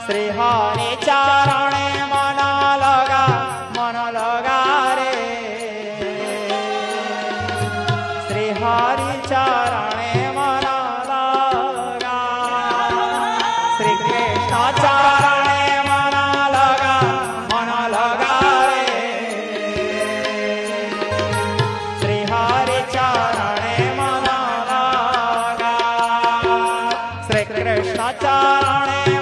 श्री हरि चरणे मन लगा रे श्री हरि चरणे मन लगा श्री कृष्ण चरणे मन लगा रे श्री हरि चरणे मन लगा श्री कृष्ण चरणे